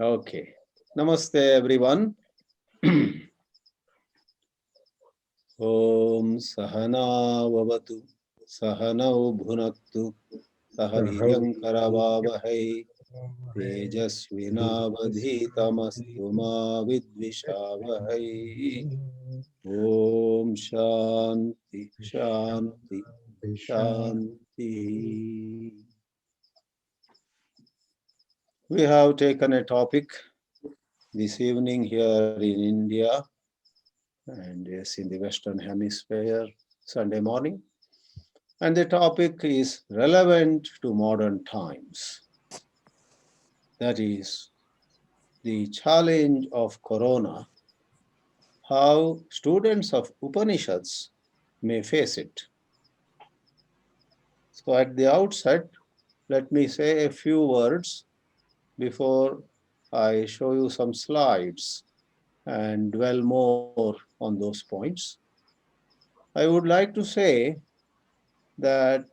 Okay. Namaste, everyone. Om Sahana Vavatu Sahanau Bhunaktu Sahaviryankaravavahai Tejasvinavadhitamastu ma vidvishavahai. Om Shanti Shanti Shanti. We have taken a topic this evening here in India and yes, in the Western Hemisphere, Sunday morning. And the topic is relevant to modern times. That is the challenge of Corona, how students of Upanishads may face it. So, at the outset, let me say a few words before I show you some slides and dwell more on those points. I would like to say that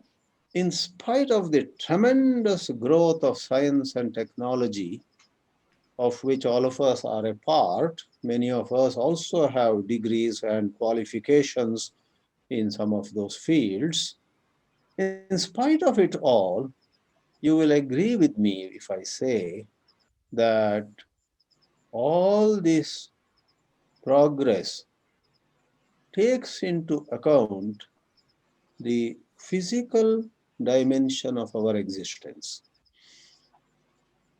in spite of the tremendous growth of science and technology, of which all of us are a part, many of us also have degrees and qualifications in some of those fields. In spite of it all, you will agree with me if I say that all this progress takes into account the physical dimension of our existence.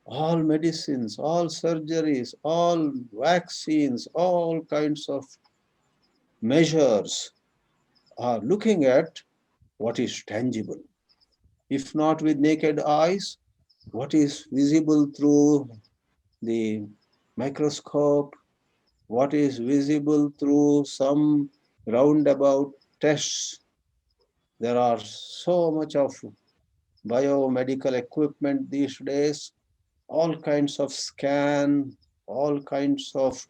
All medicines, all surgeries, all vaccines, all kinds of measures are looking at what is tangible. If not with naked eyes, what is visible through the microscope, what is visible through some roundabout tests. There are so much of biomedical equipment these days, all kinds of scan, all kinds of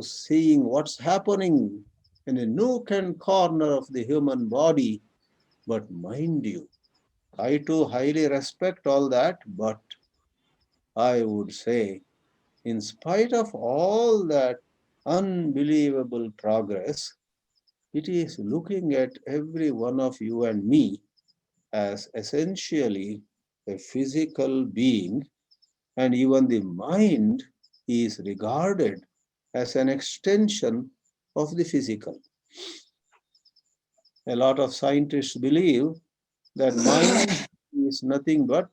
seeing what's happening in a nook and corner of the human body. But mind you, I too highly respect all that, but I would say, in spite of all that unbelievable progress, it is looking at every one of you and me as essentially a physical being, and even the mind is regarded as an extension of the physical. A lot of scientists believe that mind is nothing but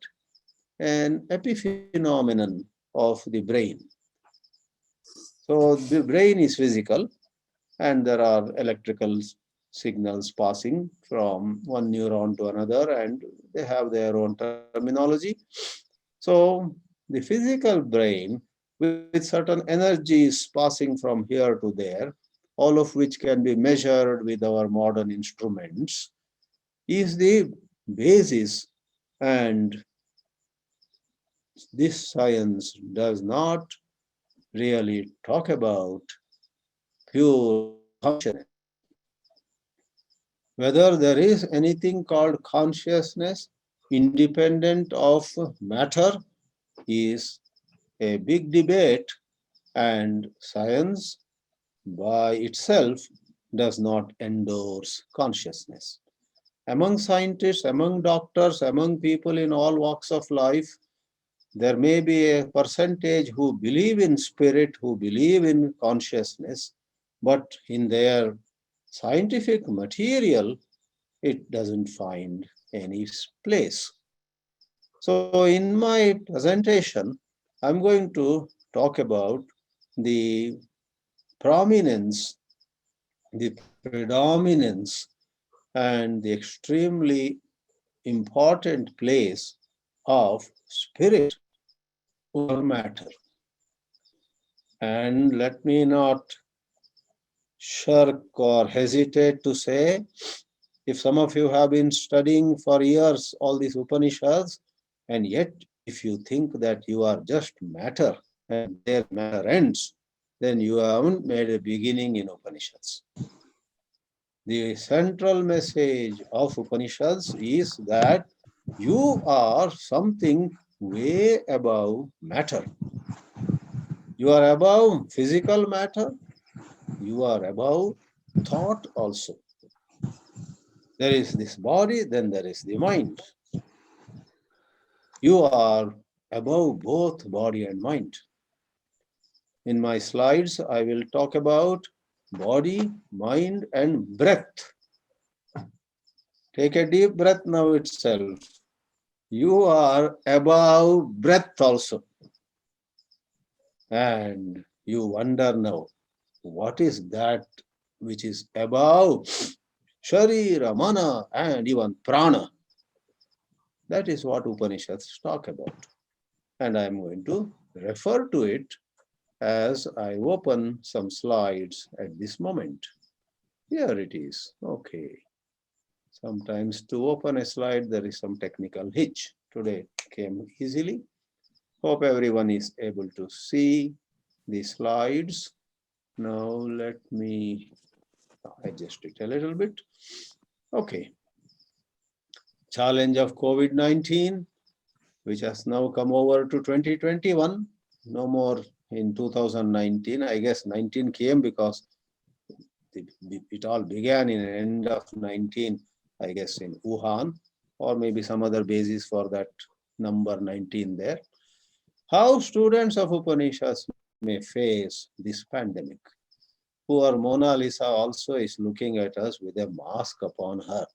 an epiphenomenon of the brain. So the brain is physical, and there are electrical signals passing from one neuron to another, and they have their own terminology. So the physical brain, with certain energies passing from here to there, all of which can be measured with our modern instruments, is the basis. And this science does not really talk about pure consciousness. Whether there is anything called consciousness independent of matter is a big debate, and science by itself does not endorse consciousness. Among scientists, among doctors, among people in all walks of life, there may be a percentage who believe in spirit, who believe in consciousness, but in their scientific material, it doesn't find any place. So, in my presentation, I'm going to talk about the prominence, the predominance, and the extremely important place of spirit over matter. And let me not shirk or hesitate to say, if some of you have been studying for years all these Upanishads, and yet if you think that you are just matter and there matter ends, then you haven't made a beginning in Upanishads. The central message of Upanishads is that you are something way above matter. You are above physical matter, you are above thought also. There is this body, then there is the mind. You are above both body and mind. In my slides, I will talk about body, mind, and breath. Take a deep breath now itself. You are above breath also. And you wonder now, what is that which is above Sharira, Mana, and even Prana? That is what Upanishads talk about. And I am going to refer to it as I open some slides at this moment. Here it is. Okay. Sometimes to open a slide, there is some technical hitch. Today it came easily. Hope everyone is able to see the slides. Now let me adjust it a little bit. Okay. Challenge of COVID-19, which has now come over to 2021. No more in 2019. I guess 19 came because it all began in the end of 19, I guess in Wuhan, or maybe some other basis for that number 19 there. How students of Upanishads may face this pandemic. Poor Mona Lisa also is looking at us with a mask upon her.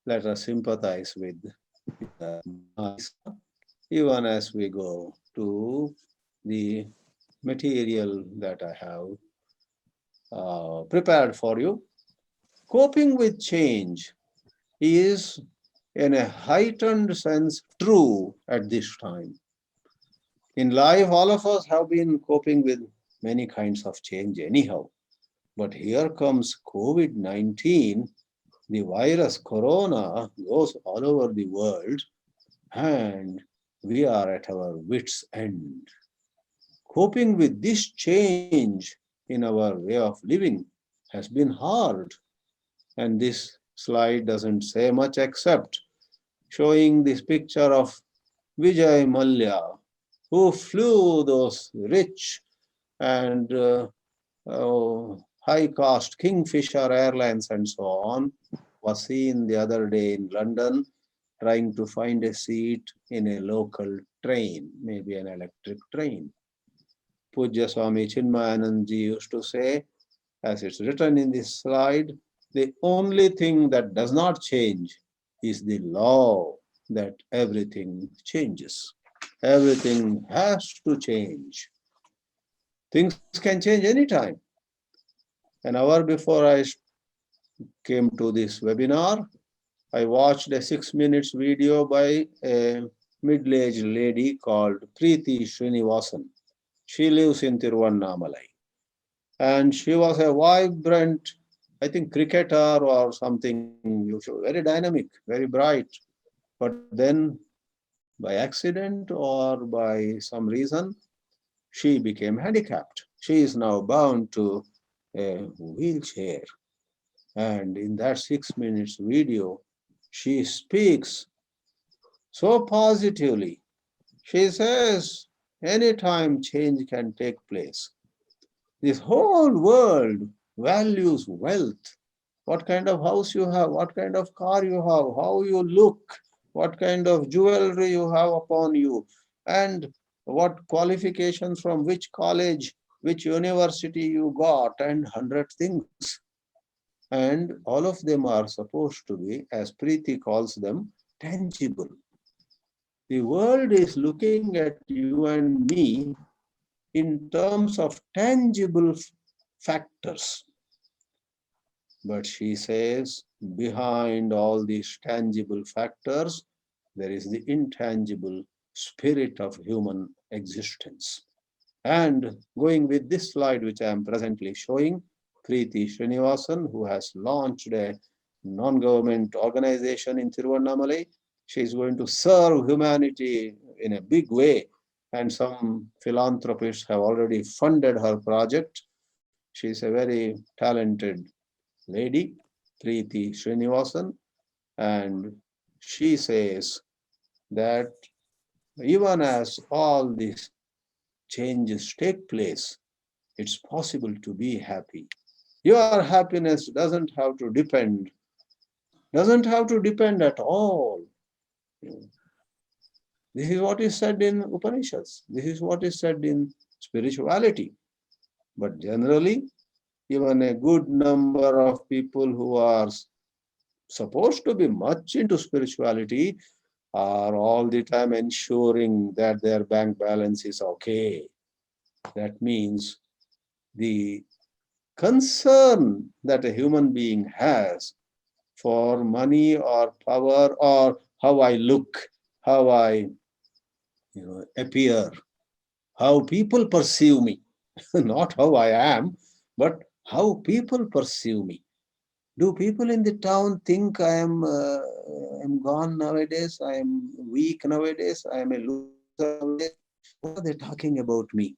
Let us sympathize with Mona Lisa, even as we go to the material that I have prepared for you. Coping with change is, in a heightened sense, true at this time. In life, all of us have been coping with many kinds of change, anyhow. But here comes COVID 19, the virus corona goes all over the world, and we are at our wits' end. Coping with this change in our way of living has been hard. And this slide doesn't say much except showing this picture of Vijay Mallya, who flew those rich and high cost Kingfisher Airlines and so on, was seen the other day in London trying to find a seat in a local train, maybe an electric train. Pujya Swami Chinmayanand ji used to say, as it's written in this slide, the only thing that does not change is the law that everything changes. Everything has to change. Things can change anytime. An hour before I came to this webinar, I watched a 6 minutes video by a middle-aged lady called Preeti Srinivasan. She lives in Tiruvannamalai. And she was a vibrant, I think, cricketer or something, very dynamic, very bright. But then, by accident or by some reason, she became handicapped. She is now bound to a wheelchair. And in that 6 minutes video, she speaks so positively. She says, anytime change can take place. This whole world values wealth. What kind of house you have, what kind of car you have, how you look, what kind of jewelry you have upon you, and what qualifications from which college, which university you got, and 100 things. And all of them are supposed to be, as Preeti calls them, tangible. The world is looking at you and me in terms of tangible factors. But she says, behind all these tangible factors, there is the intangible spirit of human existence. And going with this slide, which I am presently showing, Preeti Srinivasan, who has launched a non-government organization in Tiruvannamalai, she is going to serve humanity in a big way. And some philanthropists have already funded her project. She is a very talented lady, Preeti Srinivasan, and she says that even as all these changes take place, it's possible to be happy. Your happiness doesn't have to depend at all. This is what is said in Upanishads. This is what is said in spirituality. But generally, even a good number of people who are supposed to be much into spirituality are all the time ensuring that their bank balance is okay. That means the concern that a human being has for money or power or how I look, how I appear, how people perceive me, not how I am, but how people perceive me. Do people in the town think I am gone nowadays? I am weak nowadays. I am a loser nowadays. What are they talking about me?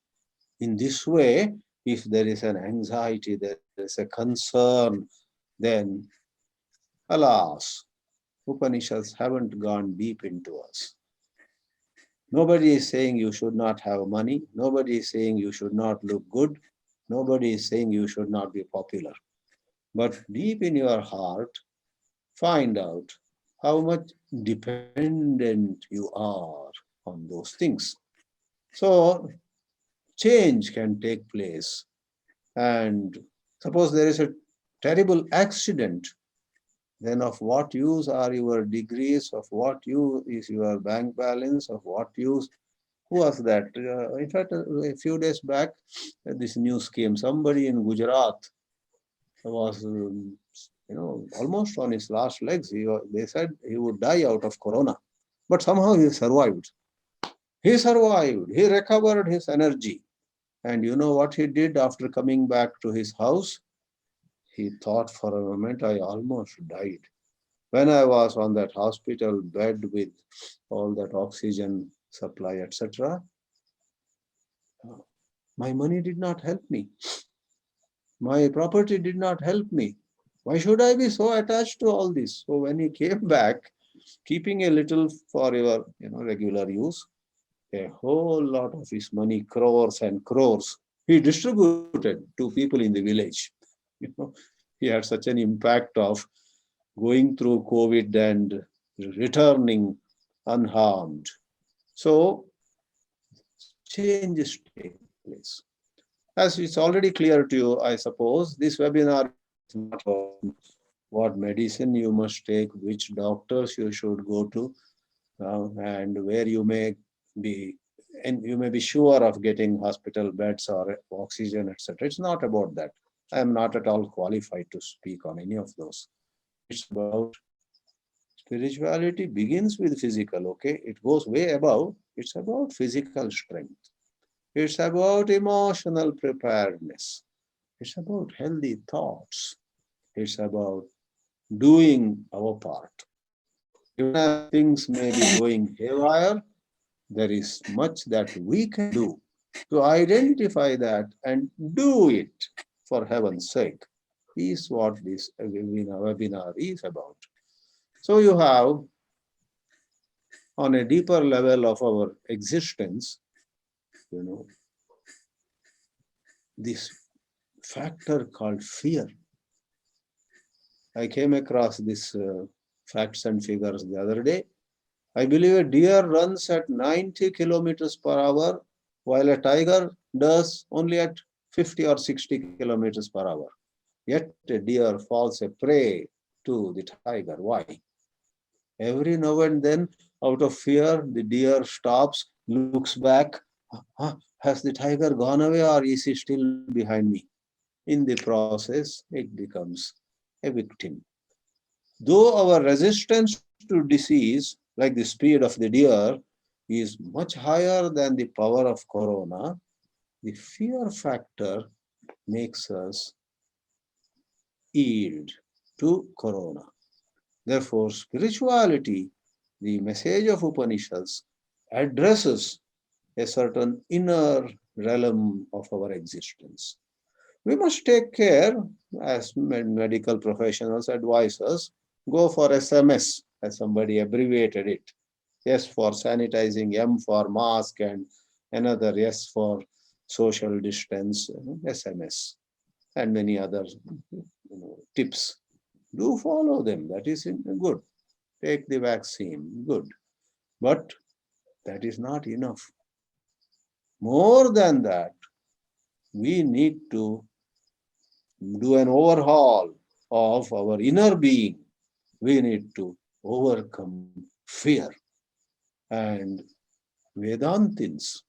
In this way, if there is an anxiety, there is a concern, then alas, Upanishads haven't gone deep into us. Nobody is saying you should not have money. Nobody is saying you should not look good. Nobody is saying you should not be popular. But deep in your heart, find out how much dependent you are on those things. So, change can take place. And suppose there is a terrible accident, then of what use are your degrees? Of what use is your bank balance? Of what use? Who was that? In fact, a few days back, this news came. Somebody in Gujarat was, almost on his last legs. They said he would die out of corona, but somehow he survived. He survived. He recovered his energy. And you know what he did after coming back to his house? He thought for a moment, I almost died. When I was on that hospital bed with all that oxygen supply, etc., my money did not help me. My property did not help me. Why should I be so attached to all this? So when he came back, keeping a little for your regular use, a whole lot of his money, crores and crores, he distributed to people in the village. You know, he had such an impact of going through COVID and returning unharmed. So changes take place. As it's already clear to you, I suppose, this webinar is not about what medicine you must take, which doctors you should go to, and where you may be, and you may be sure of getting hospital beds or oxygen, etc. It's not about that. I am not at all qualified to speak on any of those. It's about spirituality begins with physical, okay? It goes way above. It's about physical strength. It's about emotional preparedness. It's about healthy thoughts. It's about doing our part. Even as things may be going haywire, there is much that we can do to identify that and do it for heaven's sake, is what this webinar is about. So you have, on a deeper level of our existence, you know, this factor called fear. I came across this facts and figures the other day. I believe a deer runs at 90 kilometers per hour, while a tiger does only at 50 or 60 kilometers per hour. Yet a deer falls a prey to the tiger. Why? Every now and then, out of fear, the deer stops, looks back. Has the tiger gone away or is he still behind me? In the process, it becomes a victim. Though our resistance to disease, like the speed of the deer, is much higher than the power of corona, the fear factor makes us yield to corona. Therefore, spirituality, the message of Upanishads, addresses a certain inner realm of our existence. We must take care, as medical professionals advise us, go for SMS, as somebody abbreviated it. S for sanitizing, M for mask, and Another S for social distance, SMS, and many other tips. Do follow them. That is good. Take the vaccine. Good. But that is not enough. More than that, we need to do an overhaul of our inner being. We need to overcome fear. And Vedantins,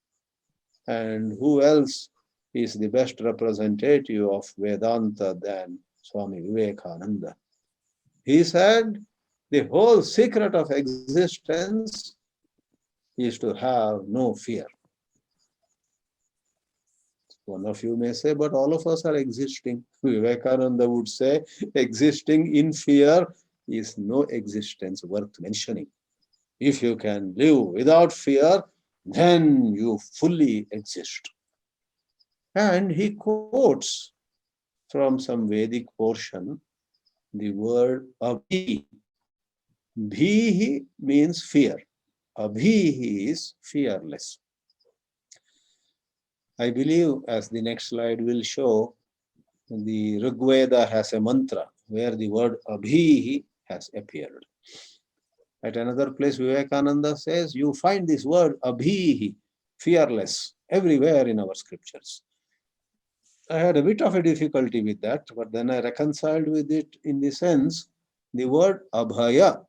and who else is the best representative of Vedanta than Swami Vivekananda? He said the whole secret of existence is to have no fear. One of you may say, but all of us are existing. Vivekananda would say, existing in fear is no existence worth mentioning. If you can live without fear, then you fully exist. And he quotes from some Vedic portion the word abhi. Bhihi means fear. Abhihi is fearless. I believe, as the next slide will show, the Rigveda has a mantra where the word abhihi has appeared. At another place, Vivekananda says, you find this word abhihi, fearless, everywhere in our scriptures. I had a bit of a difficulty with that, but then I reconciled with it in the sense the word abhaya,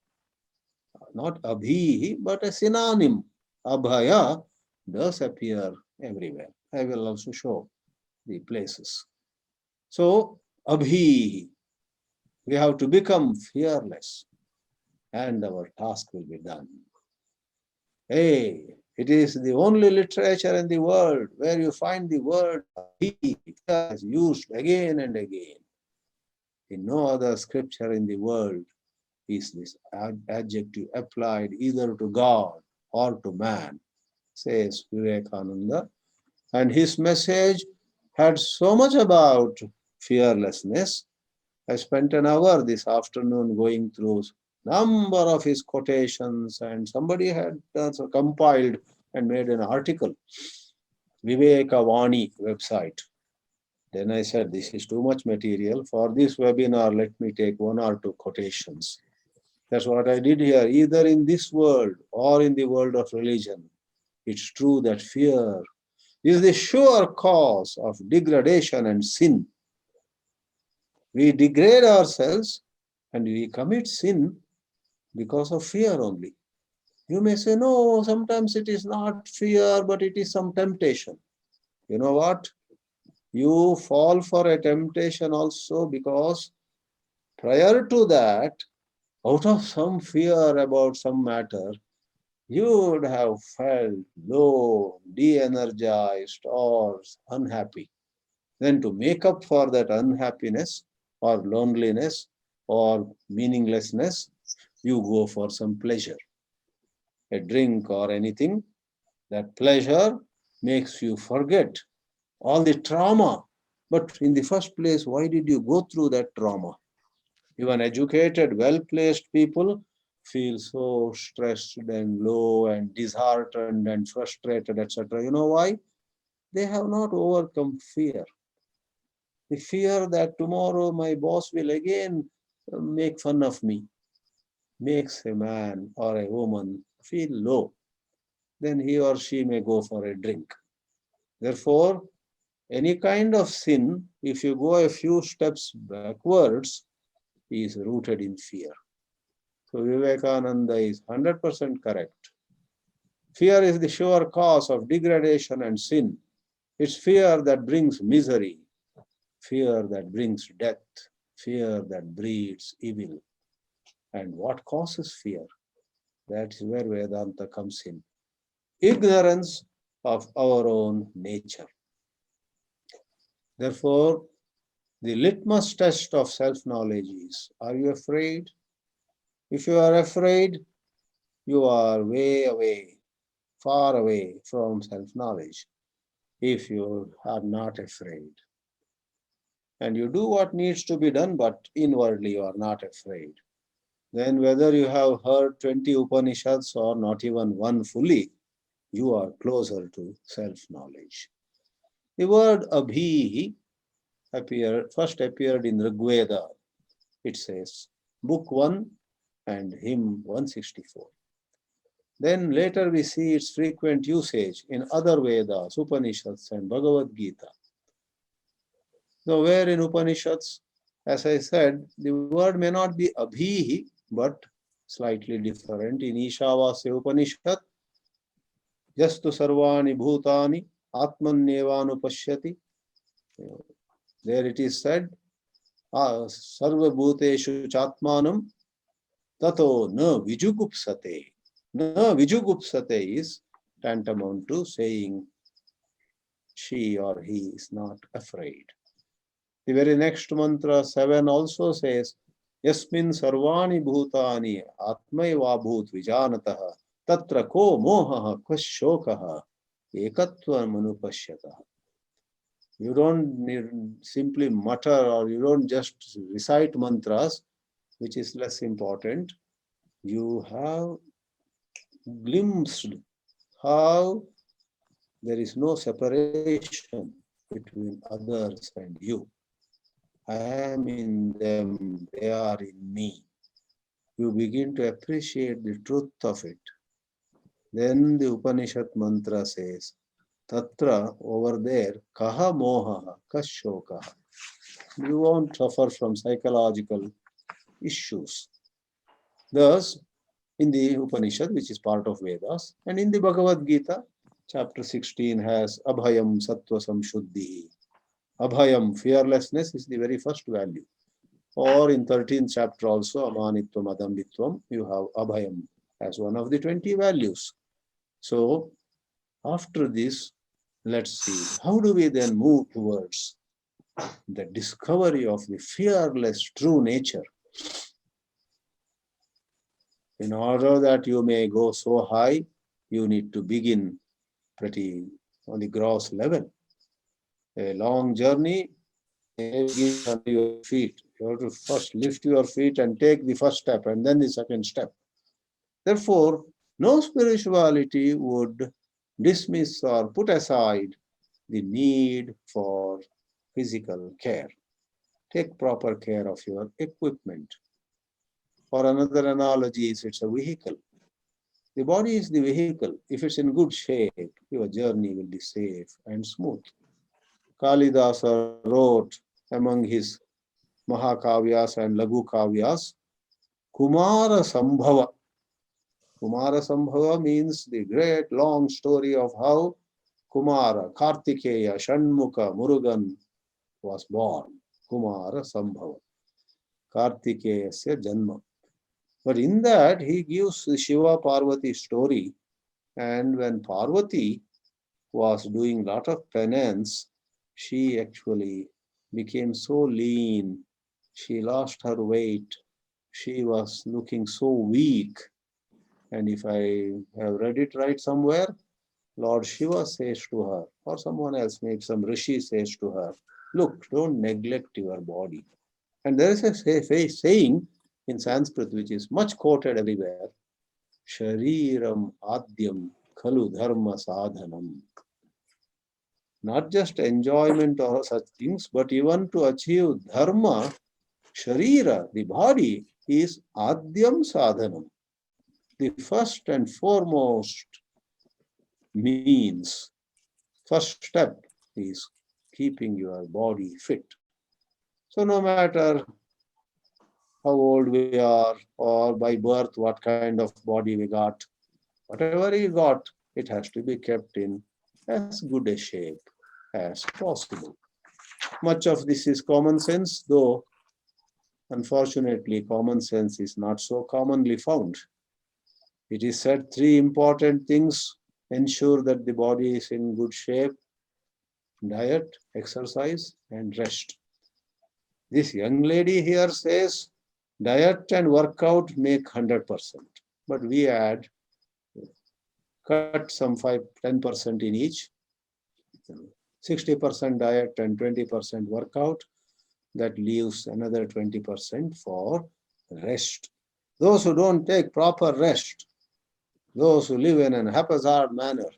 not abhihi, but a synonym. Abhaya does appear everywhere. I will also show the places. So, abhihi, we have to become fearless and our task will be done. Hey, it is the only literature in the world where you find the word abhi used again and again. In no other scripture in the world is this adjective applied either to God or to man, says Vivekananda. And his message had so much about fearlessness. I spent an hour this afternoon going through number of his quotations, and somebody had also compiled and made an article, Vivekavani website. Then I said, this is too much material. For this webinar, let me take one or two quotations. That's what I did here, either in this world or in the world of religion. It's true that fear is the sure cause of degradation and sin. We degrade ourselves and we commit sin because of fear only. You may say, no, sometimes it is not fear, but it is some temptation. You know what? You fall for a temptation also because prior to that, out of some fear about some matter, you would have felt low, de-energized, or unhappy. Then to make up for that unhappiness or loneliness or meaninglessness, you go for some pleasure, a drink or anything. That pleasure makes you forget all the trauma. But in the first place, why did you go through that trauma? Even educated, well-placed people feel so stressed and low and disheartened and frustrated, etc. You know why? They have not overcome fear. The fear that tomorrow my boss will again make fun of me makes a man or a woman feel low. Then he or she may go for a drink. Therefore, any kind of sin, if you go a few steps backwards, is rooted in fear. So Vivekananda is 100% correct. Fear is the sure cause of degradation and sin. It's fear that brings misery, fear that brings death, fear that breeds evil. And what causes fear? That is where Vedanta comes in. Ignorance of our own nature. Therefore, the litmus test of self-knowledge is, are you afraid? If you are afraid, you are way away, far away from self-knowledge. If you are not afraid, and you do what needs to be done, but inwardly you are not afraid, then whether you have heard 20 Upanishads or not even one fully, you are closer to self-knowledge. The word abhi first appeared in Rig Veda. It says, Book 1 and Hymn 164. Then later we see its frequent usage in other Vedas, Upanishads and Bhagavad Gita. So where in Upanishads, as I said, the word may not be abhi, but slightly different. In Ishavasya Upanishad, Jastu Sarvani Bhutani Atmanyevanu There it is said, Sarva Bhuteshu Chatmanam Tato na Vijugupsate. Na Vijugupsate is tantamount to saying she or he is not afraid. The very next mantra 7 also says, Yasmin sarvani bhutani atmaiva bhut vijanataha tatra ko mohaha kvashokaha ekatva manupashyataha. You don't simply mutter or you don't just recite mantras, which is less important. You have glimpsed how there is no separation between others and you. I am in them, they are in me. You begin to appreciate the truth of it. Then the Upanishad mantra says, Tatra, over there, kaha moha kashokaha. You won't suffer from psychological issues. Thus, in the Upanishad, which is part of Vedas, and in the Bhagavad Gita, chapter 16 has Abhayam Sattva Samshuddhi. Abhayam, fearlessness, is the very first value. Or in 13th chapter also, Amanitvam Adambitvam, you have Abhayam as one of the 20 values. So, after this, let's see, how do we then move towards the discovery of the fearless true nature? In order that you may go so high, you need to begin pretty on the gross level. A long journey begins under your feet. You have to first lift your feet and take the first step and then the second step. Therefore, no spirituality would dismiss or put aside the need for physical care. Take proper care of your equipment. For another analogy is it's a vehicle. The body is the vehicle. If it's in good shape, your journey will be safe and smooth. Kalidasa wrote among his Mahakavyas and Lagu Kavyas, Kumara Sambhava. Kumara Sambhava means the great long story of how Kumara, Kartikeya, Shanmukha, Murugan was born. Kumara Sambhava. Kartikeyasya Janma. But in that, he gives the Shiva Parvati story. And when Parvati was doing a lot of penance, she actually became so lean. She lost her weight. She was looking so weak. And if I have read it right somewhere, Lord Shiva says to her, or someone else, maybe some Rishi says to her, look, don't neglect your body. And there is a saying in Sanskrit which is much quoted everywhere, Shariram Adyam Khalu Dharma Sadhanam. Not just enjoyment or such things, but even to achieve dharma, Sharira, the body, is Adyam Sadhanam. The first and foremost means, first step is keeping your body fit. So no matter how old we are or by birth what kind of body we got, whatever you got, it has to be kept in as good a shape as possible. Much of this is common sense, though unfortunately common sense is not so commonly found. It is said 3 important things ensure that the body is in good shape: diet, exercise, and rest. This young lady here says diet and workout make 100%, but we add, cut some 10% in each, 60% diet and 20% workout. That leaves another 20% for rest. Those who don't take proper rest, Those who live in an haphazard manner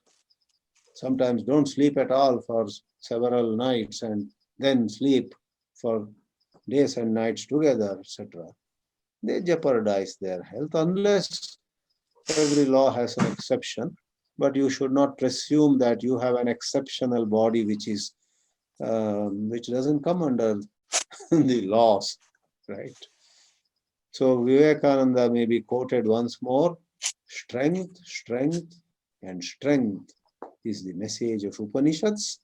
sometimes don't sleep at all for several nights and then sleep for days and nights together, etc. They jeopardize their health unless every law has an exception. But you should not presume that you have an exceptional body which doesn't come under the laws, right? So Vivekananda may be quoted once more: strength, strength, and strength is the message of Upanishads,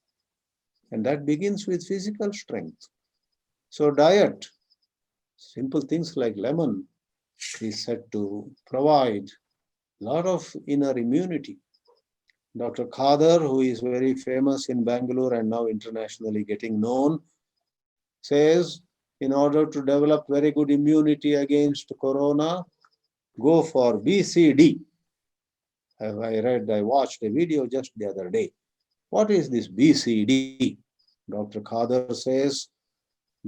and that begins with physical strength. So diet, simple things like lemon, is said to provide a lot of inner immunity. Dr. Khadar, who is very famous in Bangalore and now internationally getting known, says in order to develop very good immunity against corona, go for BCD. I watched a video just the other day. What is this BCD? Dr. Khadar says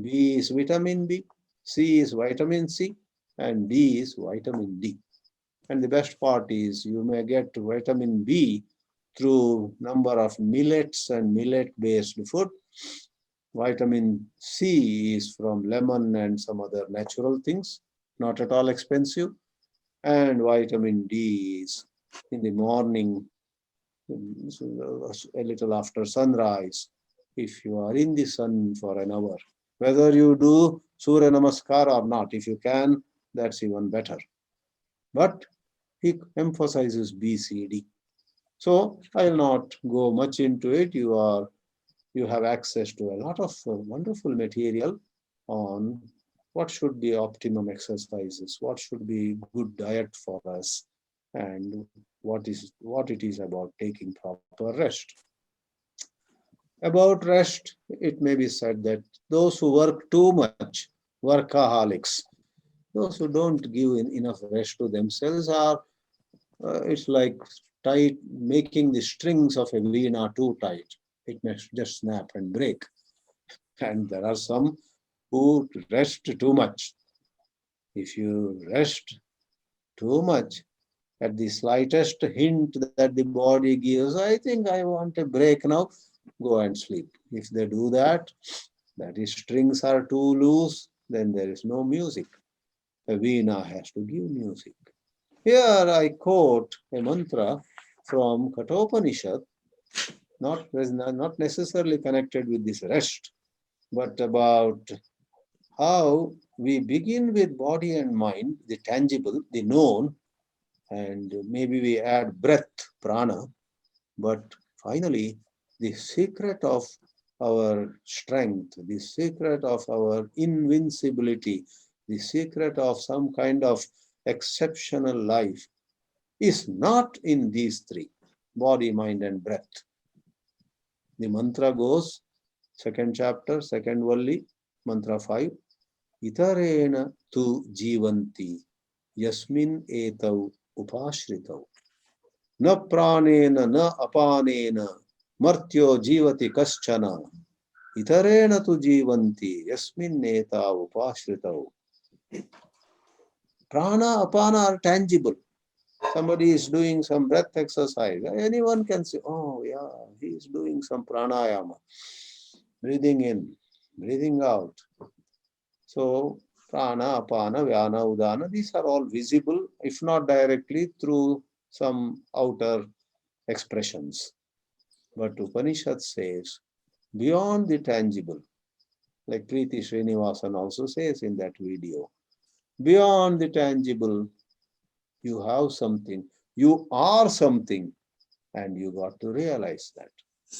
B is vitamin B, C is vitamin C, and D is vitamin D. And the best part is you may get vitamin B through number of millets and millet-based food. Vitamin C is from lemon and some other natural things, not at all expensive. And vitamin D is in the morning, a little after sunrise, if you are in the sun for an hour. Whether you do Surya Namaskar or not, if you can, that's even better. But he emphasizes BCD. So I'll not go much into it. You have access to a lot of wonderful material on what should be optimum exercises, what should be good diet for us, and what it is about taking proper rest. About rest, it may be said that those who work too much, workaholics, those who don't give enough rest to themselves are, it's like tight, making the strings of a veena too tight. It may just snap and break. And there are some who rest too much. If you rest too much, at the slightest hint that the body gives, I think I want a break now, go and sleep. If they do that, that is, strings are too loose, then there is no music. A veena has to give music. Here I quote a mantra from Kathopanishad, not necessarily connected with this rest, but about how we begin with body and mind, the tangible, the known, and maybe we add breath, prana, but finally, the secret of our strength, the secret of our invincibility, the secret of some kind of exceptional life is not in these three: body, mind, and breath. The mantra goes, second chapter, second valli, mantra 5, Itarena tu jivanti, yasmin etau upashritau. Na pranena na apanena, martyo jivati kaschana. Itarena tu jivanti, yasmin etau upashritau. Prana, apana are tangible. Somebody is doing some breath exercise. Anyone can say, oh yeah, he is doing some pranayama. Breathing in, breathing out. So prana, apana, vyana, udana, these are all visible, if not directly, through some outer expressions. But Upanishad says, beyond the tangible, like Preeti Srinivasan also says in that video, beyond the tangible, you have something, you are something, and you got to realize that.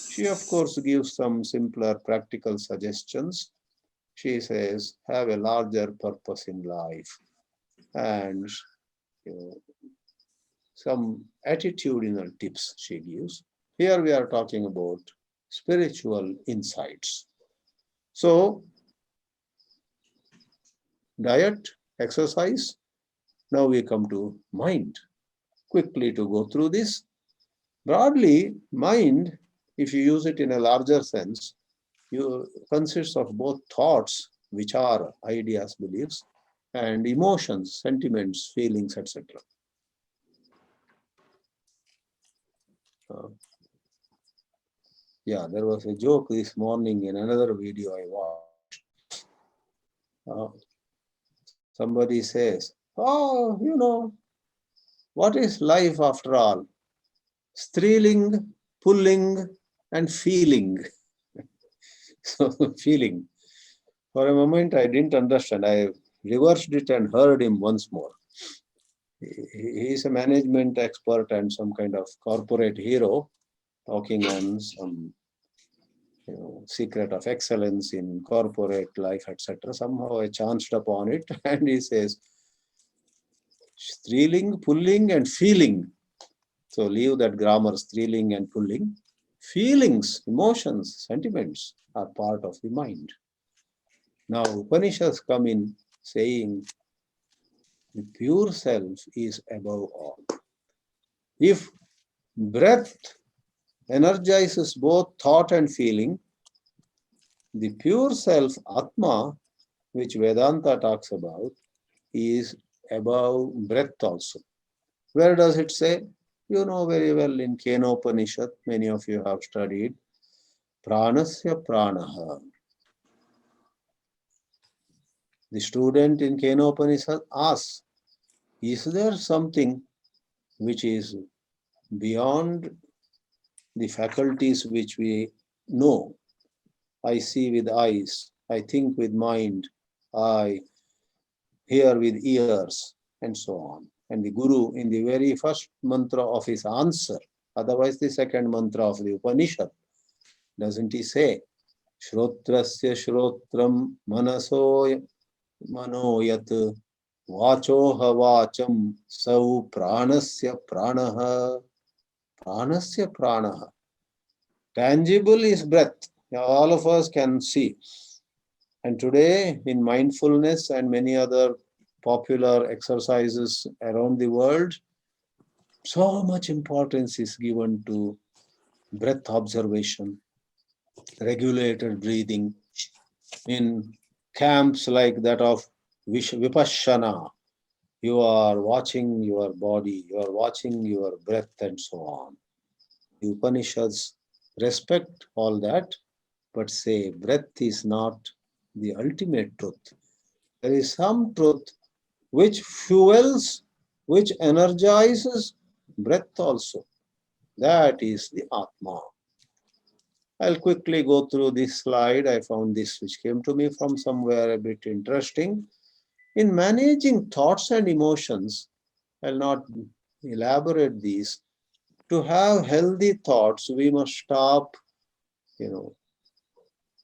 She, of course, gives some simpler practical suggestions. She says, have a larger purpose in life, and some attitudinal tips she gives. Here we are talking about spiritual insights. So, diet, exercise. Now we come to mind. Quickly to go through this. Broadly, mind, if you use it in a larger sense, consists of both thoughts, which are ideas, beliefs, and emotions, sentiments, feelings, etc. Uh, yeah, there was a joke this morning in another video I watched. Uh, Somebody says, "Oh, what is life after all? Thrilling, pulling, and feeling." So, feeling. For a moment, I didn't understand. I reversed it and heard him once more. He is a management expert and some kind of corporate hero talking on some secret of excellence in corporate life, etc. Somehow I chanced upon it, and he says, thrilling, pulling, and feeling. So leave that grammar, thrilling and pulling. Feelings, emotions, sentiments are part of the mind. Now, Upanishads come in saying the pure self is above all. If breath energizes both thought and feeling, the pure self, Atma, which Vedanta talks about, is above breath also. Where does it say? You know very well in Kenopanishad, many of you have studied, Pranasya Pranaha. The student in Kenopanishad asks, is there something which is beyond the faculties which we know? I see with eyes, I think with mind, I hear with ears, and so on. And the Guru, in the very first mantra of his answer, otherwise the second mantra of the Upanishad, doesn't he say, Shrotrasya Shrotram Manaso Manoyat Vachoha Vacham Sau Pranasya Pranaha. Pranasya Pranaha. Tangible is breath. All of us can see. And today, in mindfulness and many other popular exercises around the world, so much importance is given to breath observation, regulated breathing. In camps like that of Vipassana, you are watching your body, you are watching your breath, and so on. The Upanishads respect all that, but say breath is not the ultimate truth. There is some truth which fuels, which energizes breath also. That is the Atma. I'll quickly go through this slide. I found this which came to me from somewhere a bit interesting. In managing thoughts and emotions, I'll not elaborate these. To have healthy thoughts, we must stop, you know,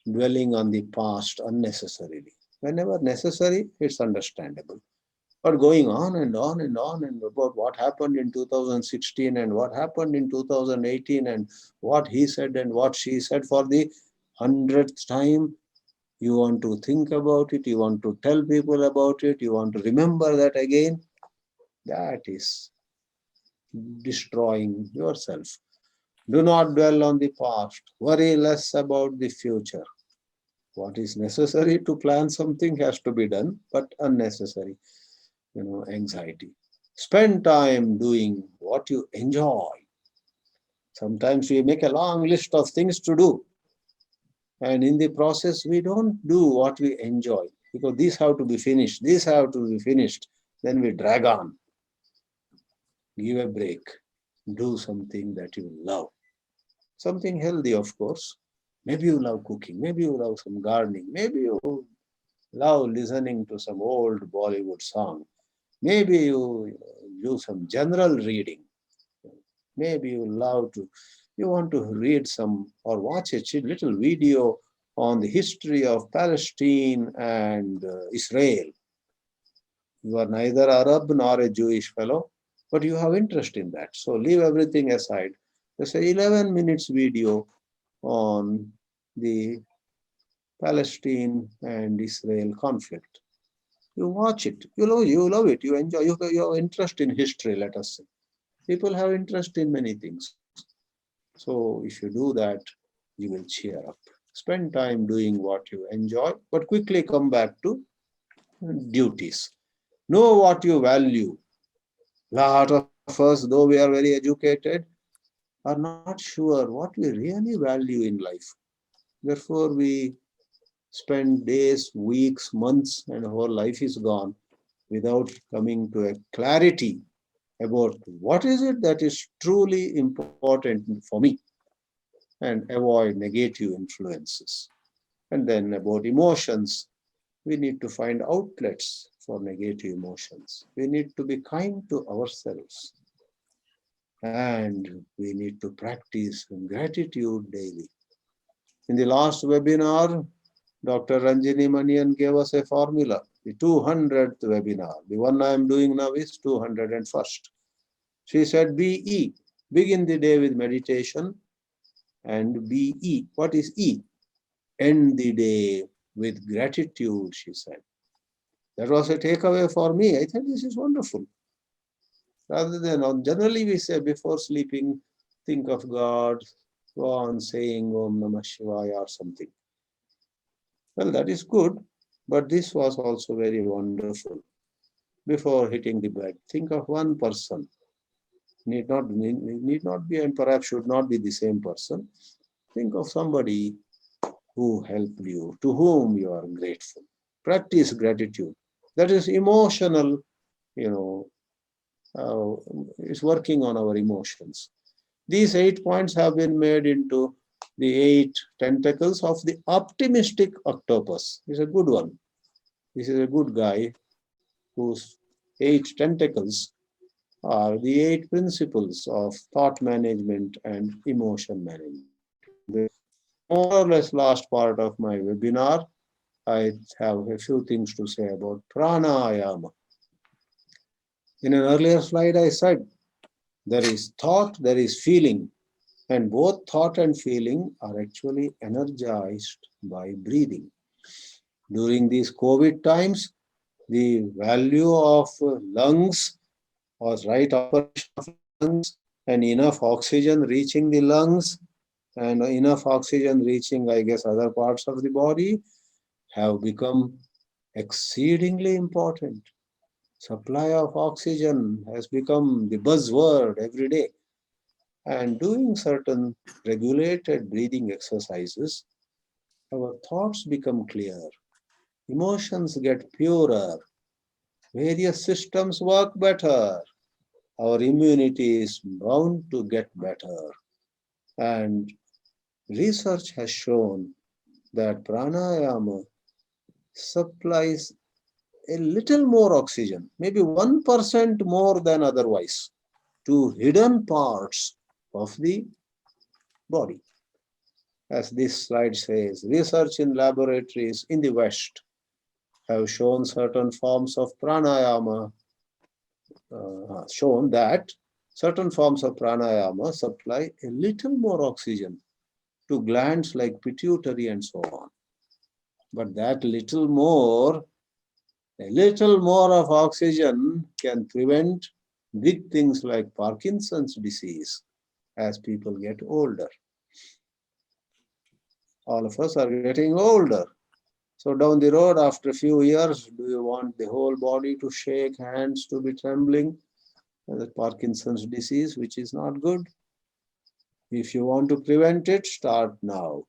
dwelling on the past unnecessarily. Whenever necessary, it's understandable. But going on and on and on and about what happened in 2016 and what happened in 2018 and what he said and what she said for the 100th time, you want to think about it, you want to tell people about it, you want to remember that again, that is destroying yourself. Do not dwell on the past. Worry less about the future. What is necessary to plan something has to be done, but unnecessary, anxiety. Spend time doing what you enjoy. Sometimes we make a long list of things to do, and in the process, we don't do what we enjoy because these have to be finished, these have to be finished. Then we drag on. Give a break. Do something that you love. Something healthy, of course. Maybe you love cooking, maybe you love some gardening, maybe you love listening to some old Bollywood song, maybe you do some general reading, maybe you want to read some or watch a little video on the history of Palestine and Israel. You are neither Arab nor a Jewish fellow, but you have interest in that. So leave everything aside. There's an 11 minutes video on the Palestine and Israel conflict. You watch it. You love it. You enjoy. You have interest in history, let us say. People have interest in many things. So if you do that, you will cheer up. Spend time doing what you enjoy, but quickly come back to duties. Know what you value. A lot of us, though we are very educated, are not sure what we really value in life. Therefore, we spend days, weeks, months, and our life is gone without coming to a clarity about what is it that is truly important for me, and avoid negative influences. And then about emotions, we need to find outlets for negative emotions. We need to be kind to ourselves, and we need to practice gratitude daily. In the last webinar, Dr. Ranjini Manian gave us a formula, the 200th webinar. The one I am doing now is 201st. She said, BE, begin the day with meditation, and BE, what is E? End the day with gratitude, she said. That was a takeaway for me. I think this is wonderful. Rather than, generally we say before sleeping, think of God, go on saying Om Namah Shivaya or something. Well, that is good, but this was also very wonderful. Before hitting the bed, think of one person. Need not be, and perhaps should not be the same person. Think of somebody who helped you, to whom you are grateful. Practice gratitude. That is emotional, you know, is working on our emotions. These 8 points have been made into the 8 tentacles of the optimistic octopus. It's a good one. This is a good guy whose 8 tentacles are the 8 principles of thought management and emotion management. More or less last part of my webinar, I have a few things to say about pranayama. In an earlier slide, I said there is thought, there is feeling, and both thought and feeling are actually energized by breathing. During these COVID times, the value of lungs was right operation of lungs and enough oxygen reaching the lungs and enough oxygen reaching, I guess, other parts of the body have become exceedingly important. Supply of oxygen has become the buzzword every day. And doing certain regulated breathing exercises, our thoughts become clear, emotions get purer, various systems work better, our immunity is bound to get better. And research has shown that pranayama supplies a little more oxygen, maybe 1% more than otherwise, to hidden parts of the body. As this slide says, research in laboratories in the West have shown certain forms of pranayama, shown that certain forms of pranayama supply a little more oxygen to glands like pituitary and so on. But that a little more of oxygen can prevent big things like Parkinson's disease as people get older. All of us are getting older. So down the road, after a few years, do you want the whole body to shake, hands to be trembling? The Parkinson's disease, which is not good. If you want to prevent it, start now.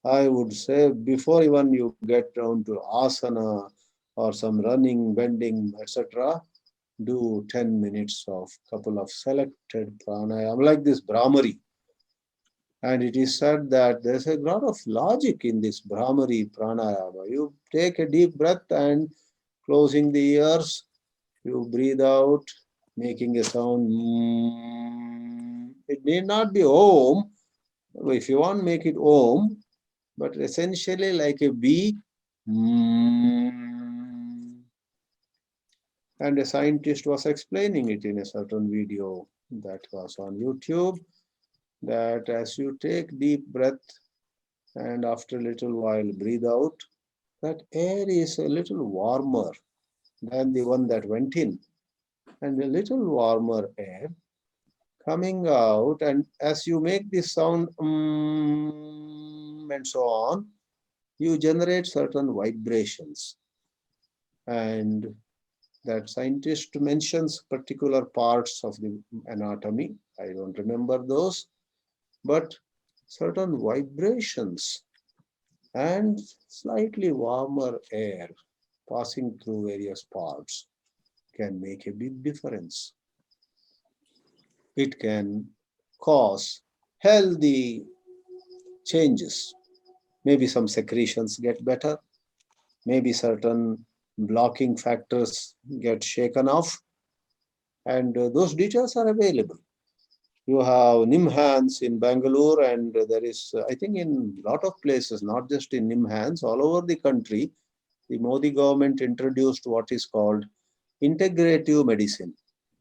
I would say before even you get down to asana or some running, bending, etc., do 10 minutes of couple of selected pranayama, like this Brahmari. And it is said that there's a lot of logic in this Brahmari pranayama. You take a deep breath and closing the ears, you breathe out, making a sound. It need not be Om. If you want, make it Om, but essentially like a bee. And a scientist was explaining it in a certain video that was on YouTube, that as you take deep breath and after a little while breathe out, that air is a little warmer than the one that went in, and a little warmer air coming out, and as you make this sound and so on, you generate certain vibrations. And that scientist mentions particular parts of the anatomy. I don't remember those, but certain vibrations and slightly warmer air passing through various parts can make a big difference. It can cause healthy changes. Maybe some secretions get better, maybe certain blocking factors get shaken off, and those details are available. You have NIMHANS in Bangalore, and there is, I think, in a lot of places, not just in NIMHANS, all over the country, the Modi government introduced what is called integrative medicine.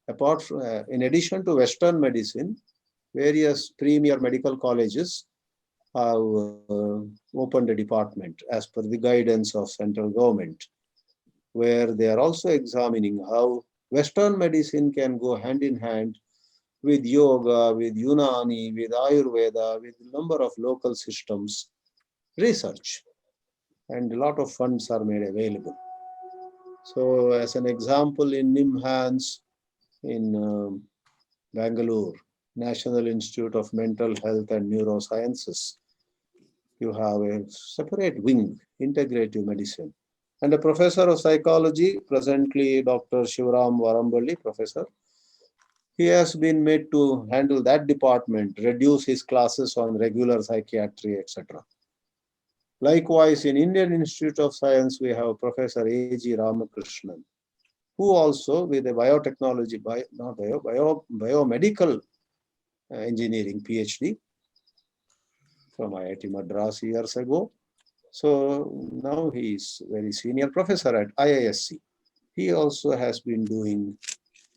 Apart from, in addition to Western medicine, various premier medical colleges have opened a department as per the guidance of central government, where they are also examining how Western medicine can go hand in hand with yoga, with Unani, with Ayurveda, with a number of local systems, research, and a lot of funds are made available. So, as an example, in NIMHANS in Bangalore, National Institute of Mental Health and Neurosciences, you have a separate wing, integrative medicine. And a professor of psychology, presently Dr. Shivaram Varamballi, professor, he has been made to handle that department, reduce his classes on regular psychiatry, etc. Likewise, in Indian Institute of Science, we have Professor A.G. Ramakrishnan, who also with a biotechnology, biomedical engineering PhD from IIT Madras years ago. So now he is very senior professor at IISc. He also has been doing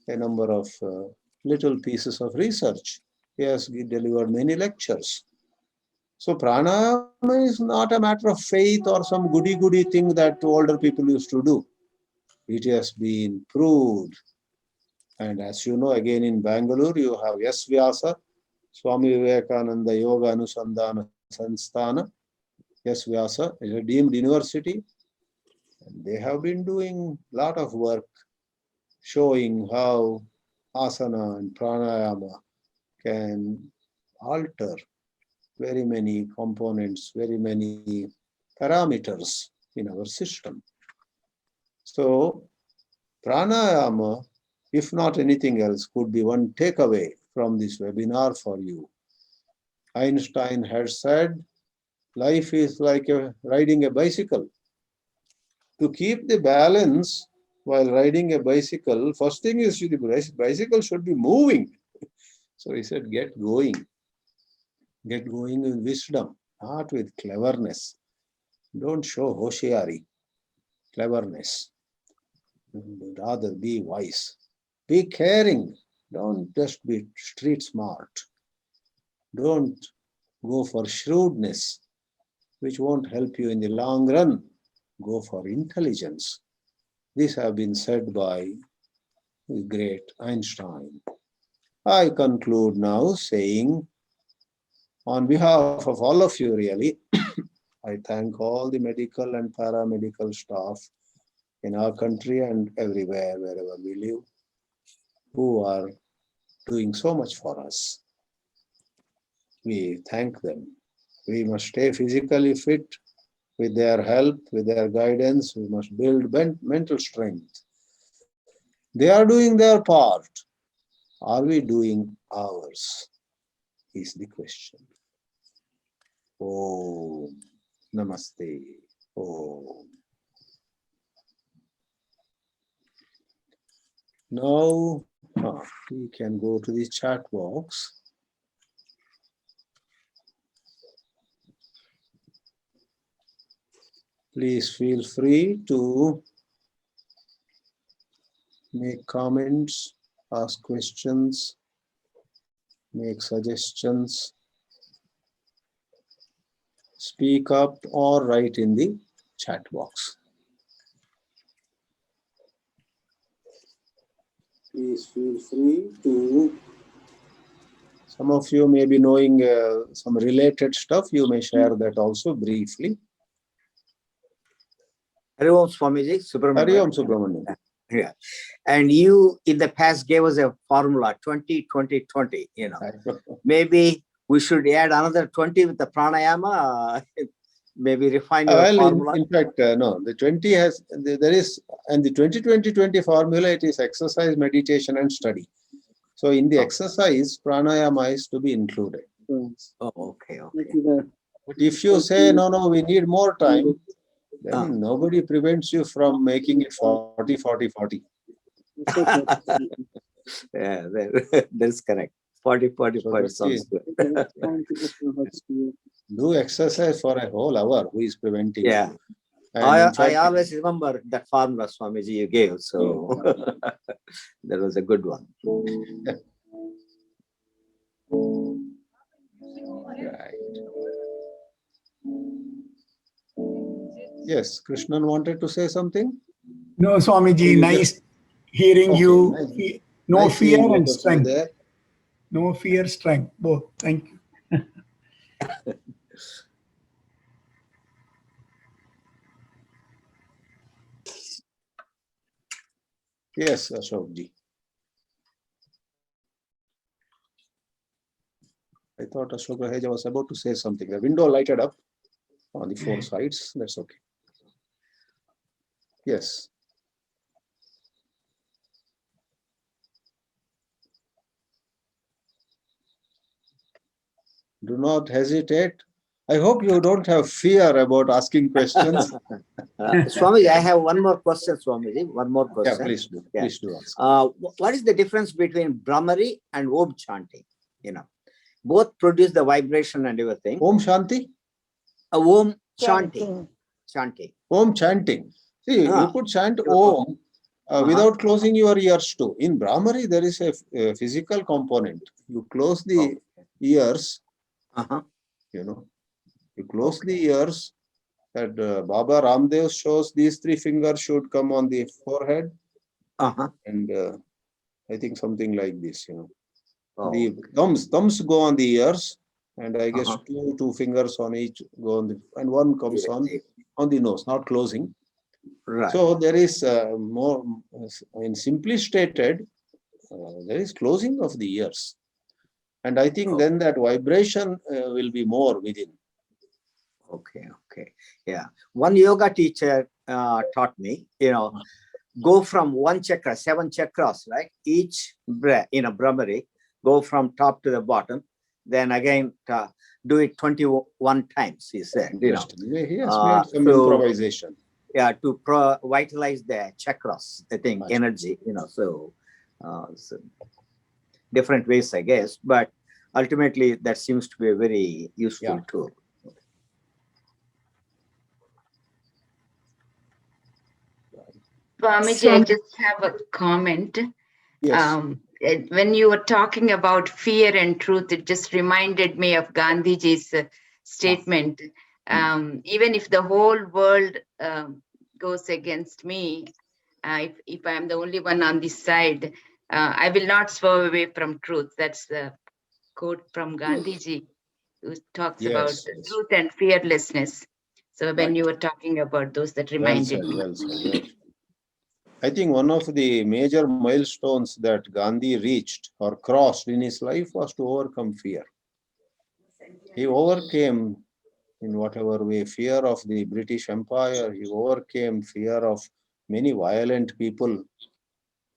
a number of little pieces of research. He has delivered many lectures. So pranayama is not a matter of faith or some goody-goody thing that older people used to do. It has been proved. And as you know, again in Bangalore, you have S. Vyasa, Swami Vivekananda Yoga Anusandhana Sanstana. S. Vyasa is a deemed university. And they have been doing a lot of work showing how asana and pranayama can alter very many components, very many parameters in our system. So pranayama, if not anything else, could be one takeaway from this webinar for you. Einstein had said, life is like riding a bicycle. To keep the balance while riding a bicycle, first thing is the bicycle should be moving. So he said, get going. Get going with wisdom, not with cleverness. Don't show hoshiari, cleverness. Rather be wise. Be caring. Don't just be street smart. Don't go for shrewdness, which won't help you in the long run. Go for intelligence. These have been said by the great Einstein. I conclude now saying, on behalf of all of you really, I thank all the medical and paramedical staff in our country and everywhere, wherever we live, who are doing so much for us. We thank them. We must stay physically fit. With their help, with their guidance, we must build mental strength. They are doing their part. Are we doing ours? Is the question. Om Namaste. Om. Now we can go to the chat box. Please feel free to make comments, ask questions, make suggestions, speak up or write in the chat box. Please feel free to, some of you may be knowing some related stuff, you may share that also briefly. Hari Om Swamiji, Subramanian. Hari Om Subramanian. Yeah. And you in the past gave us a formula 20-20-20, you know. Maybe we should add another 20 with the pranayama, maybe refine your Well, formula. in fact, no, the 20 has, there is, and the 20-20-20 formula, it is exercise, meditation, and study. So in the Oh. exercise, pranayama is to be included. Oh, okay, okay. But if you say, no, we need more time, then Ah. nobody prevents you from making it 40-40-40. Yeah, that's correct. 40-40-40 So that's sounds good. do exercise for a whole hour. Who is preventing Yeah. you? And in I fact, always remember that formula Swamiji you gave, so that was a good one. right. Yes, Krishnan wanted to say something. No, Swamiji, You nice hearing Okay, you. nice. No Nice seeing fear both and of you strength. there. No fear, strength. Both. Thank you. Yes, Ashokji. I thought Ashok Raheja was about to say something. The window lighted up on the four sides. That's okay. Yes. Do not hesitate. I hope you don't have fear about asking questions. Swamiji, I have one more question, Swamiji. One more Yeah, question. please do. Yeah. Please do ask. What is the difference between Brahmari and Om chanting? You know, both produce the vibration and everything. Om Shanti? Om chanting. Chanting. Om chanting. See, you could chant Om without closing your ears too. In Brahmari, there is a physical component. You close the ears, you close the ears. That Baba Ramdev shows these three fingers should come on the forehead. And I think something like this, The thumbs go on the ears, and I guess two fingers on each go on the, and one comes on the nose, not closing. Right. So there is more, simply stated, there is closing of the ears. And I think then that vibration will be more within. Okay. Yeah. One yoga teacher taught me, go from one chakra, 7 chakras, right? Each breath, Brahmari, go from top to the bottom. Then again, do it 21 times, he said. He has made some improvisation. Yeah, to vitalize the chakras, I think, energy, so different ways, I guess. But ultimately, that seems to be a very useful tool. Swamiji, I just have a comment. Yes. When you were talking about fear and truth, it just reminded me of Gandhiji's statement. Even if the whole world goes against me, if I'm the only one on this side, I will not swerve away from truth. That's the quote from Gandhiji, who talks about truth and fearlessness. So when you were talking about those, that reminded me. Well said. I think one of the major milestones that Gandhi reached or crossed in his life was to overcome fear. He overcame, in whatever way, fear of the British Empire. He overcame fear of many violent people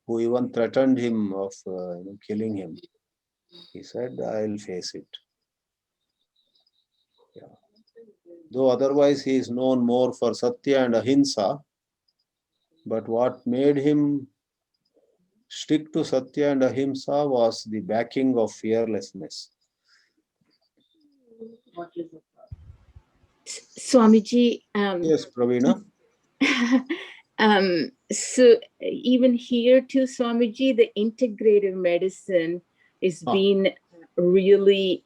who even threatened him of killing him. He said, I'll face it. Yeah. Though otherwise he is known more for Satya and Ahimsa, but what made him stick to Satya and Ahimsa was the backing of fearlessness. Swamiji. Yes, Praveena. So even here too, Swamiji, the integrative medicine is being really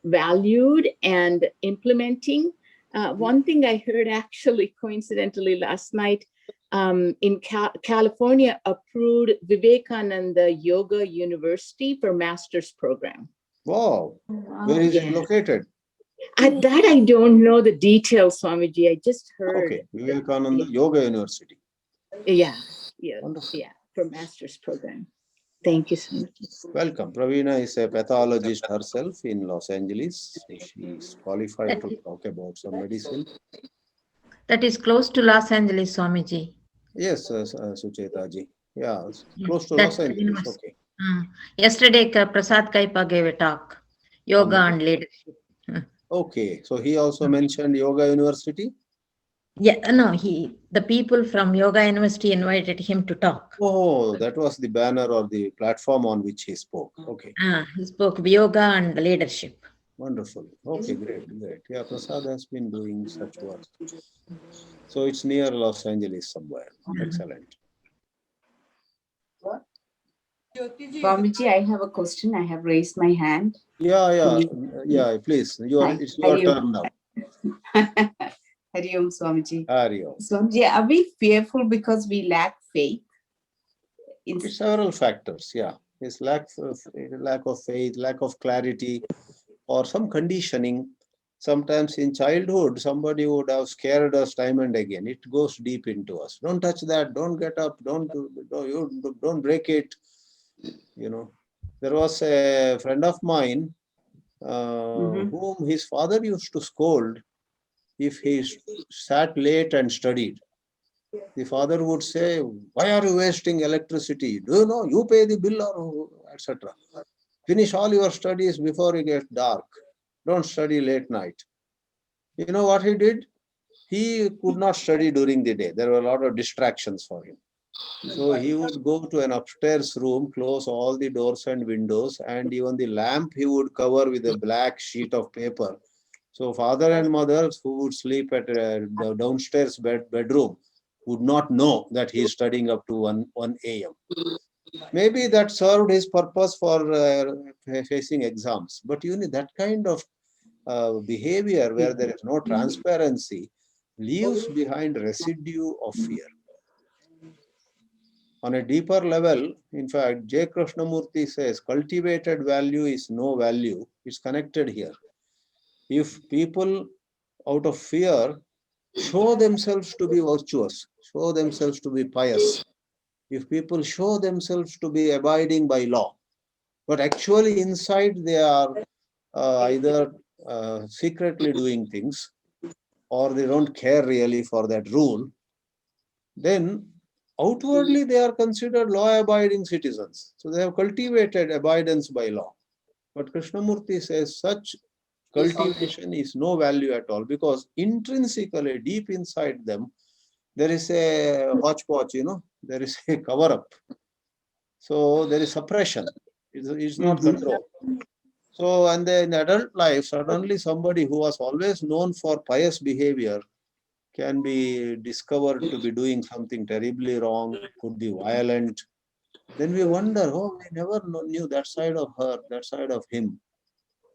valued and implementing. One thing I heard actually coincidentally last night, in California approved Vivekananda Yoga University for master's program. Wow. Where is it located? That I don't know the details, Swamiji. I just heard. Okay, Vivekananda Yoga University. Yeah, Wonderful. for master's program. Thank you so much. Welcome. Praveena is a pathologist herself in Los Angeles. So she is qualified to talk about some medicine. That is close to Los Angeles, Swamiji. Yes, Sucheta ji. Yeah, close to That Los Angeles. university. Okay. Yesterday, Prasad Kaipa gave a talk, Yoga and Leadership. Okay. So he also mentioned Yoga University. Yeah, no, the people from Yoga University invited him to talk. Oh, that was the banner or the platform on which he spoke. Okay. He spoke Yoga and Leadership. Wonderful. Okay, great. Yeah, Prasad has been doing such work. So it's near Los Angeles somewhere. Excellent. Swamiji, I have a question. I have raised my hand. Yeah, please. It's your turn now. Hari Om, Swamiji. Hari Om. Swamiji, are we fearful because we lack faith? It's several factors. Yeah, it's lack of faith, lack of clarity, or some conditioning. Sometimes in childhood, somebody would have scared us time and again. It goes deep into us. Don't touch that. Don't get up. Don't break it. You know, there was a friend of mine whom his father used to scold if he sat late and studied. The father would say, "Why are you wasting electricity? Do you know you pay the bill or etc. Finish all your studies before it gets dark. Don't study late night." You know what he did? He could not study during the day. There were a lot of distractions for him. So he would go to an upstairs room, close all the doors and windows, and even the lamp he would cover with a black sheet of paper. So father and mother who would sleep at the downstairs bedroom would not know that he is studying up to 1 a.m. Maybe that served his purpose for facing exams. But you know, that kind of behavior where there is no transparency leaves behind residue of fear. On a deeper level, in fact, J. Krishnamurti says cultivated value is no value. It's connected here. If people out of fear show themselves to be virtuous, show themselves to be pious, if people show themselves to be abiding by law, but actually inside they are either secretly doing things or they don't care really for that rule, then outwardly they are considered law-abiding citizens. So they have cultivated abidance by law. But Krishnamurti says such cultivation is no value at all because intrinsically, deep inside them, there is a hodgepodge, there is a cover-up. So there is suppression. It's not control. So, and then in adult life, suddenly somebody who was always known for pious behavior can be discovered to be doing something terribly wrong, could be violent. Then we wonder, oh, we never knew that side of her, that side of him.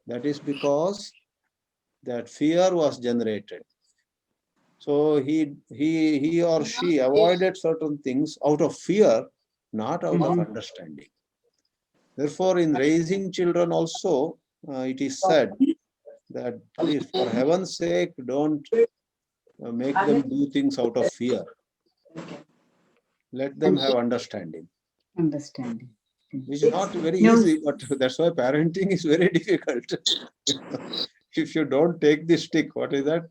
That is because that fear was generated. So he or she avoided certain things out of fear, not out of understanding. Therefore, in raising children also, it is said that please, for heaven's sake, don't make them do things out of fear. Let them have understanding. Understanding. Which is not very easy, but that's why parenting is very difficult. If you don't take the stick, what is that?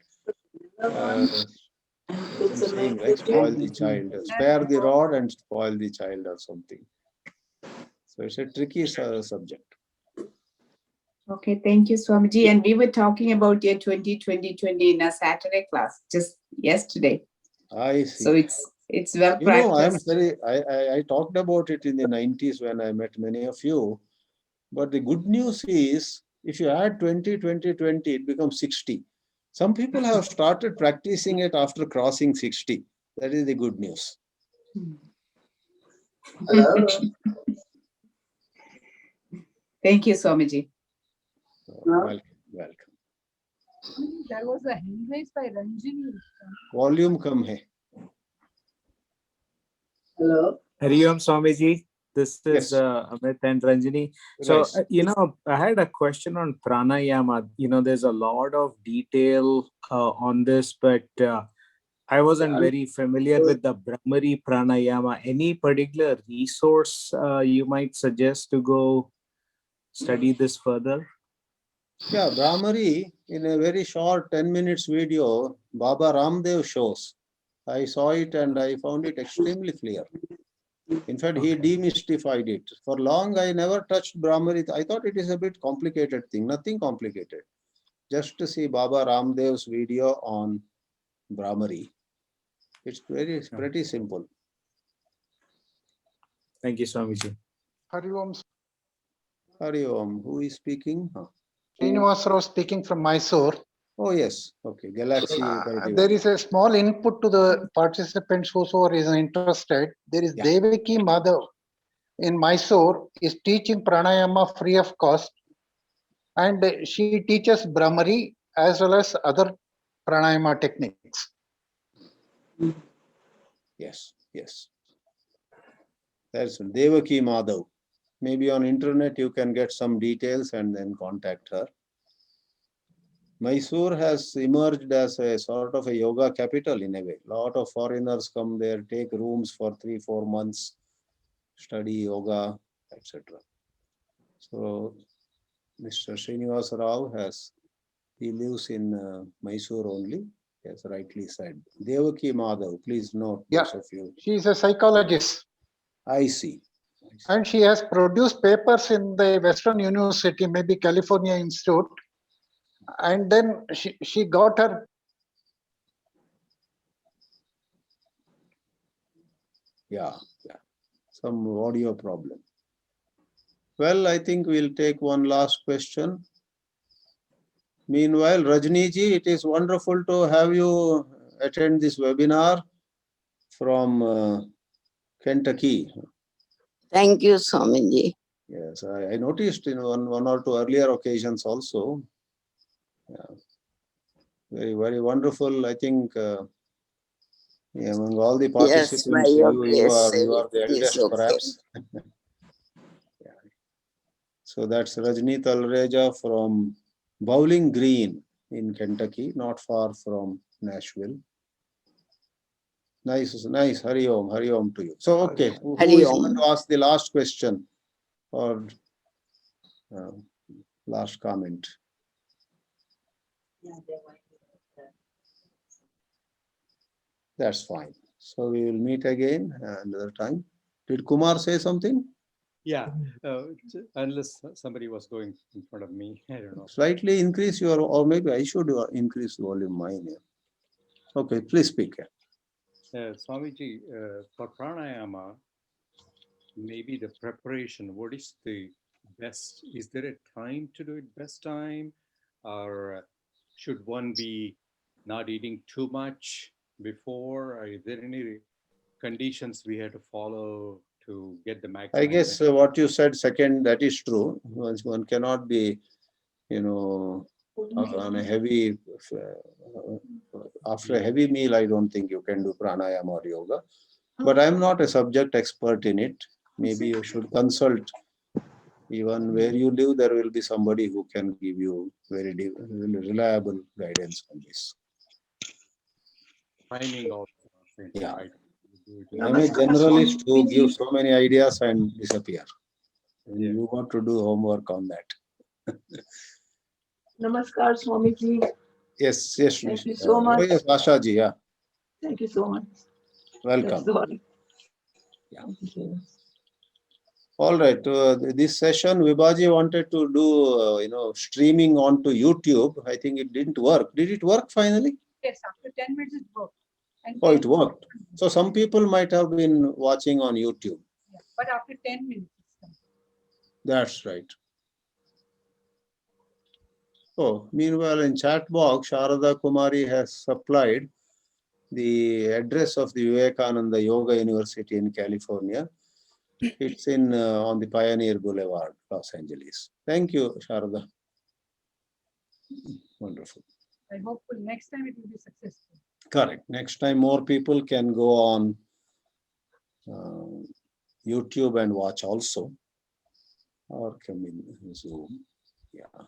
Saying like spoil the child, spare the rod and spoil the child or something. So it's a tricky subject. Okay, thank you, Swamiji. And we were talking about year 2020 in a Saturday class just yesterday. I see. So it's well practiced. I talked about it in the 90s when I met many of you. But the good news is, if you add 20, it becomes 60. Some people have started practicing it after crossing 60. That is the good news. Hello. Thank you, Swamiji. Welcome. There was a hand raised by Ranjini. Volume kam hai. Hello. Hari Om Swamiji. This is Yes. Amit and Ranjini. So, Right. I had a question on pranayama. There's a lot of detail on this, but I wasn't very familiar with the Brahmari Pranayama. Any particular resource you might suggest to go study this further? Yeah, Brahmari, in a very short 10 minutes video, Baba Ramdev shows. I saw it and I found it extremely clear. In fact, he demystified it. For long, I never touched Brahmari. I thought it is a bit complicated thing, nothing complicated. Just to see Baba Ramdev's video on Brahmari. It's pretty simple. Thank you, Swamiji. Hari Om. Hari Om, who is speaking? Huh. Srinivas Rao speaking from Mysore. Oh, yes. Okay, Galaxy. There is a small input to the participants whosoever is interested. There is Yeah. Devaki Madhav in Mysore is teaching pranayama free of cost, and she teaches Brahmari as well as other pranayama techniques. Yes, yes. That's Devaki Madhav. Maybe on internet you can get some details and then contact her. Mysore has emerged as a sort of a yoga capital in a way. A lot of foreigners come there, take rooms for 3-4 months, study yoga, etc. So Mr. Srinivas Rao he lives in Mysore only, as rightly said. Devaki Madhav, please note, Yeah. those of you. She is a psychologist I see. and she has produced papers in the Western University, maybe California Institute, and then she got her. Yeah. Some audio problem. Well, I think we'll take one last question. Meanwhile, Rajni ji, it is wonderful to have you attend this webinar from Kentucky. Thank you, Swamiji. Yes, I noticed in one or two earlier occasions also. Yeah. Very, very wonderful. I think among all the Yes, by participants, your you grace, are the everything is eldest, okay. perhaps. Yeah. So that's Rajni Talreja from Bowling Green in Kentucky, not far from Nashville. Nice, nice. Hari Om to you. So, okay, who Hari is Om. going to ask the last question or last comment? That's fine. So we will meet again another time. Did Kumar say something? Yeah, unless somebody was going in front of me, I don't know. Slightly increase your, or maybe I should increase the volume mine here. Okay, please speak. Swamiji, for pranayama, maybe the preparation, what is the best? Is there a time to do it best time? Or should one be not eating too much before? Is there any conditions we have to follow to get the maximum? I guess what you said second, that is true. One cannot be, on a heavy, after a heavy meal, I don't think you can do pranayama or yoga. But I'm not a subject expert in it. Maybe you should consult. Even where you live, there will be somebody who can give you very reliable guidance on this. Timing also. Yeah. Right. I'm a generalist who gives so many ideas and disappear. And you want to do homework on that. Namaskar, Swamiji. Yes. Thank you so much. Oh, yes, Asha ji, yeah. Thank you so much. Welcome. That's all. Yeah. All right. This session, Vibhaji wanted to do, streaming onto YouTube. I think it didn't work. Did it work finally? Yes, after 10 minutes it worked. And Oh, it worked. So some people might have been watching on YouTube. yeah, but after 10 minutes. That's right. Oh, meanwhile, in chat box, Sharada Kumari has supplied the address of the Vivekananda Yoga University in California. It's on the Pioneer Boulevard, Los Angeles. Thank you, Sharada. Wonderful. I hope next time it will be successful. Correct. Next time more people can go on YouTube and watch also, or come in Zoom. Yeah.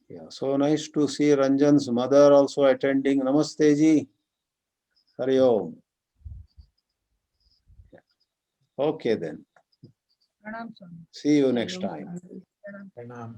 Yeah. So nice to see Ranjan's mother also attending. Namaste ji. Hari Om. Okay then. Pranam, Swami. See you next time. Pranam. Pranam.